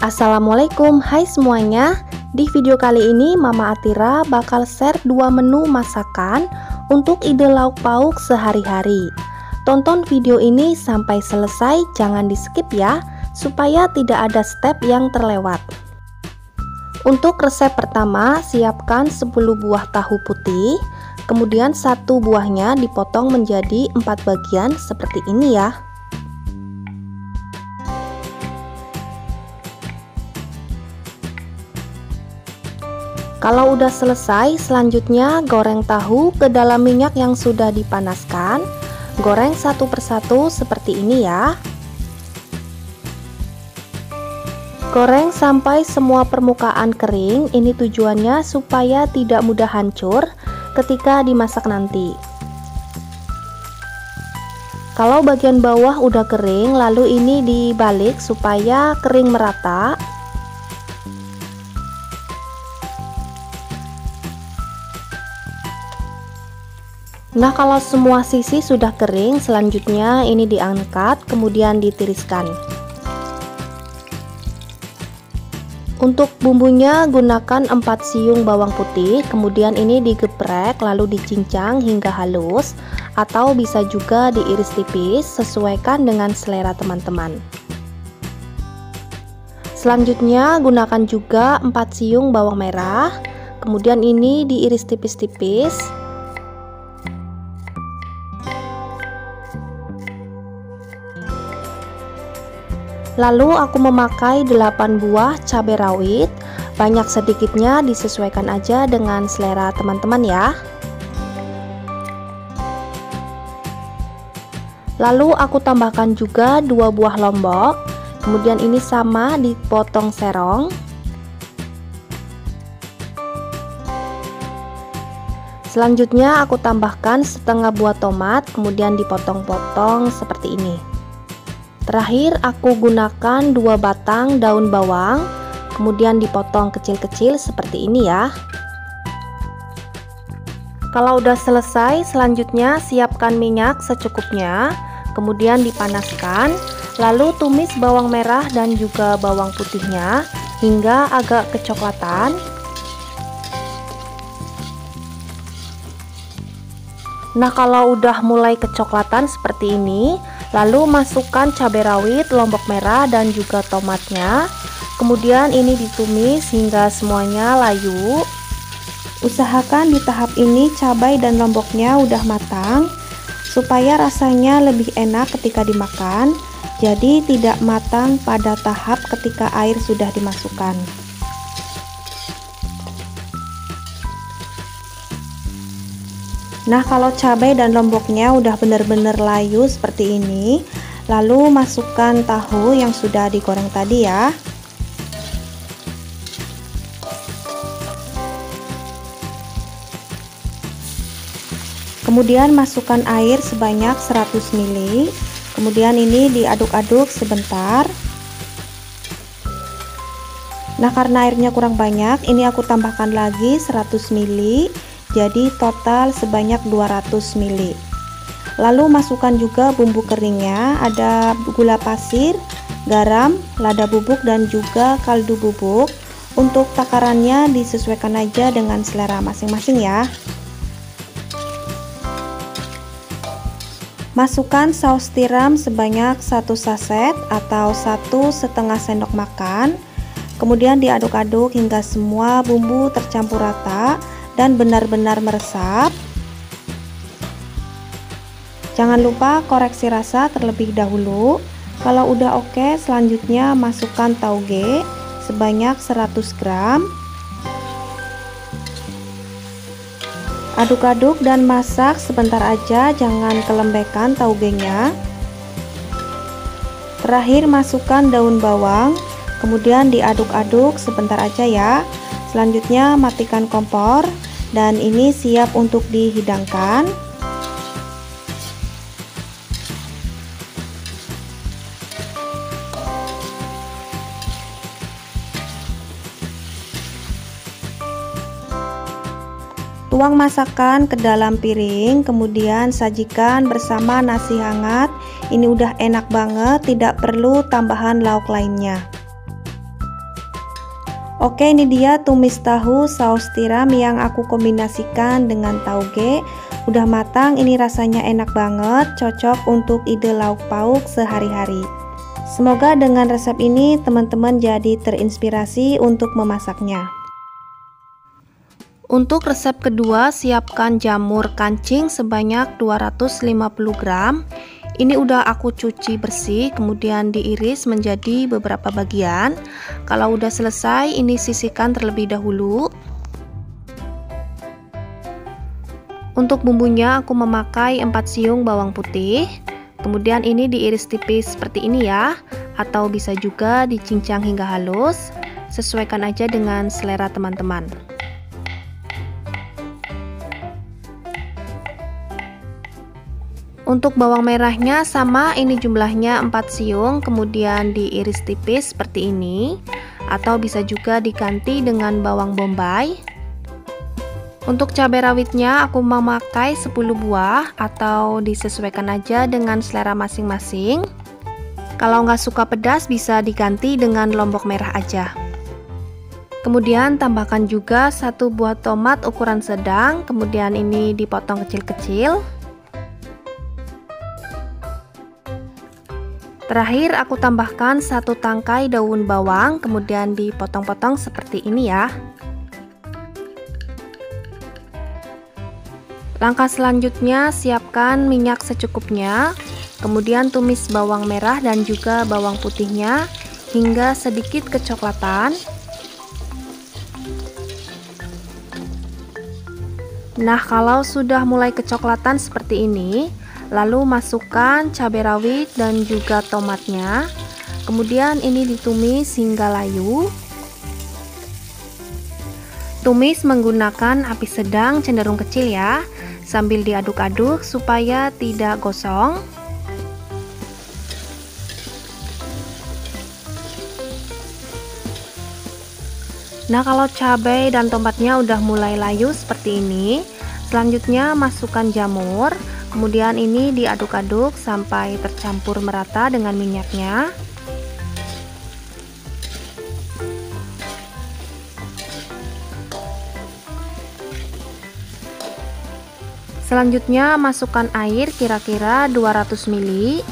Assalamualaikum, hai semuanya. Di video kali ini Mama Atira bakal share 2 menu masakan untuk ide lauk pauk sehari-hari. Tonton video ini sampai selesai, jangan di skip ya, supaya tidak ada step yang terlewat. Untuk resep pertama, siapkan 10 buah tahu putih, kemudian 1 buahnya dipotong menjadi 4 bagian seperti ini ya. Kalau udah selesai, selanjutnya goreng tahu ke dalam minyak yang sudah dipanaskan. Goreng satu persatu seperti ini ya. Goreng sampai semua permukaan kering. Ini tujuannya supaya tidak mudah hancur ketika dimasak nanti. Kalau bagian bawah udah kering, lalu ini dibalik supaya kering merata. Nah, kalau semua sisi sudah kering, selanjutnya ini diangkat, kemudian ditiriskan. Untuk bumbunya gunakan 4 siung bawang putih, kemudian ini digeprek lalu dicincang hingga halus, atau bisa juga diiris tipis, sesuaikan dengan selera teman-teman. Selanjutnya gunakan juga 4 siung bawang merah, kemudian ini diiris tipis-tipis. Lalu aku memakai 8 buah cabai rawit, banyak sedikitnya disesuaikan aja dengan selera teman-teman ya. Lalu aku tambahkan juga 2 buah lombok, kemudian ini sama dipotong serong. Selanjutnya aku tambahkan setengah buah tomat, kemudian dipotong-potong seperti ini. Terakhir aku gunakan 2 batang daun bawang, kemudian dipotong kecil-kecil seperti ini ya. Kalau udah selesai, selanjutnya siapkan minyak secukupnya, kemudian dipanaskan, lalu tumis bawang merah dan juga bawang putihnya hingga agak kecoklatan. Nah, kalau udah mulai kecoklatan seperti ini, lalu masukkan cabai rawit, lombok merah dan juga tomatnya. Kemudian ini ditumis hingga semuanya layu. Usahakan di tahap ini cabai dan lomboknya udah matang supaya rasanya lebih enak ketika dimakan. Jadi tidak matang pada tahap ketika air sudah dimasukkan. Nah, kalau cabai dan lomboknya udah benar-benar layu seperti ini, lalu masukkan tahu yang sudah digoreng tadi ya. Kemudian masukkan air sebanyak 100 ml. Kemudian ini diaduk-aduk sebentar. Nah, karena airnya kurang banyak, ini aku tambahkan lagi 100 ml. Jadi total sebanyak 200 ml. Lalu masukkan juga bumbu keringnya, ada gula pasir, garam, lada bubuk dan juga kaldu bubuk. Untuk takarannya disesuaikan aja dengan selera masing-masing ya. Masukkan saus tiram sebanyak 1 saset atau 1,5 sendok makan. Kemudian diaduk-aduk hingga semua bumbu tercampur rata dan benar-benar meresap. Jangan lupa koreksi rasa terlebih dahulu. Kalau udah oke, selanjutnya masukkan tauge sebanyak 100 gram. Aduk-aduk dan masak sebentar aja, jangan kelembekan taugenya. Terakhir masukkan daun bawang, kemudian diaduk-aduk sebentar aja ya. Selanjutnya matikan kompor dan ini siap untuk dihidangkan. Tuang masakan ke dalam piring, kemudian sajikan bersama nasi hangat. Ini udah enak banget, tidak perlu tambahan lauk lainnya. Oke, ini dia tumis tahu saus tiram yang aku kombinasikan dengan tauge. Udah matang, ini rasanya enak banget, cocok untuk ide lauk pauk sehari-hari. Semoga dengan resep ini teman-teman jadi terinspirasi untuk memasaknya. Untuk resep kedua, siapkan jamur kancing sebanyak 250 gram. Ini udah aku cuci bersih, kemudian diiris menjadi beberapa bagian. Kalau udah selesai, ini sisihkan terlebih dahulu. Untuk bumbunya aku memakai 4 siung bawang putih. Kemudian ini diiris tipis seperti ini ya, atau bisa juga dicincang hingga halus. Sesuaikan aja dengan selera teman-teman. Untuk bawang merahnya sama, ini jumlahnya 4 siung, kemudian diiris tipis seperti ini, atau bisa juga diganti dengan bawang bombay. Untuk cabai rawitnya aku memakai 10 buah, atau disesuaikan aja dengan selera masing-masing. Kalau nggak suka pedas bisa diganti dengan lombok merah aja. Kemudian tambahkan juga 1 buah tomat ukuran sedang, kemudian ini dipotong kecil-kecil. Terakhir aku tambahkan 1 tangkai daun bawang, kemudian dipotong-potong seperti ini ya. Langkah selanjutnya, siapkan minyak secukupnya, kemudian tumis bawang merah dan juga bawang putihnya hingga sedikit kecoklatan. Nah, kalau sudah mulai kecoklatan seperti ini, lalu masukkan cabai rawit dan juga tomatnya. Kemudian ini ditumis hingga layu. Tumis menggunakan api sedang cenderung kecil ya, sambil diaduk-aduk supaya tidak gosong. Nah, kalau cabai dan tomatnya udah mulai layu seperti ini, selanjutnya masukkan jamur. Kemudian ini diaduk-aduk sampai tercampur merata dengan minyaknya. Selanjutnya masukkan air kira-kira 200 ml.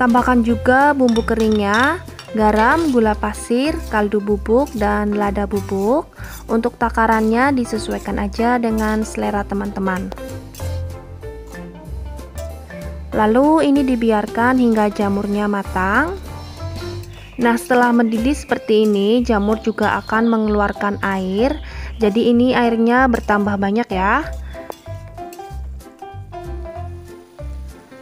Tambahkan juga bumbu keringnya, garam, gula pasir, kaldu bubuk, dan lada bubuk. Untuk takarannya disesuaikan aja dengan selera teman-teman. Lalu ini dibiarkan hingga jamurnya matang. Nah, setelah mendidih seperti ini, jamur juga akan mengeluarkan air. Jadi ini airnya bertambah banyak ya.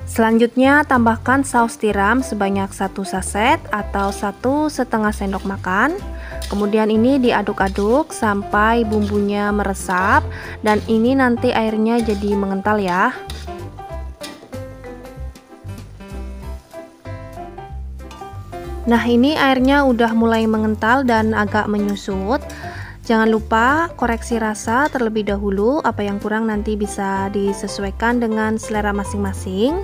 Selanjutnya tambahkan saus tiram sebanyak 1 saset atau 1,5 sendok makan. Kemudian ini diaduk-aduk sampai bumbunya meresap, dan ini nanti airnya jadi mengental ya. Nah, ini airnya udah mulai mengental dan agak menyusut. Jangan lupa koreksi rasa terlebih dahulu, apa yang kurang nanti bisa disesuaikan dengan selera masing-masing.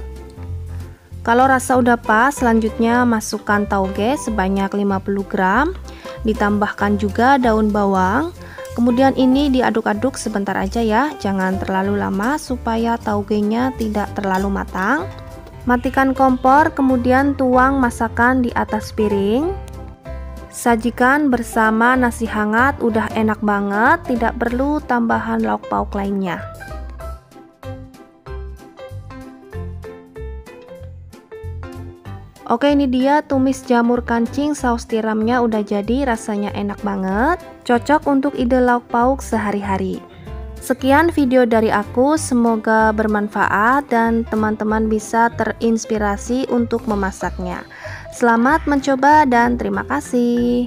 Kalau rasa udah pas, selanjutnya masukkan tauge sebanyak 50 gram, ditambahkan juga daun bawang. Kemudian ini diaduk-aduk sebentar aja ya, jangan terlalu lama supaya taugenya tidak terlalu matang. Matikan kompor, kemudian tuang masakan di atas piring. Sajikan bersama nasi hangat, udah enak banget, tidak perlu tambahan lauk pauk lainnya. Oke, ini dia tumis jamur kancing saus tiramnya udah jadi, rasanya enak banget. Cocok untuk ide lauk pauk sehari-hari. Sekian video dari aku, semoga bermanfaat dan teman-teman bisa terinspirasi untuk memasaknya. Selamat mencoba dan terima kasih.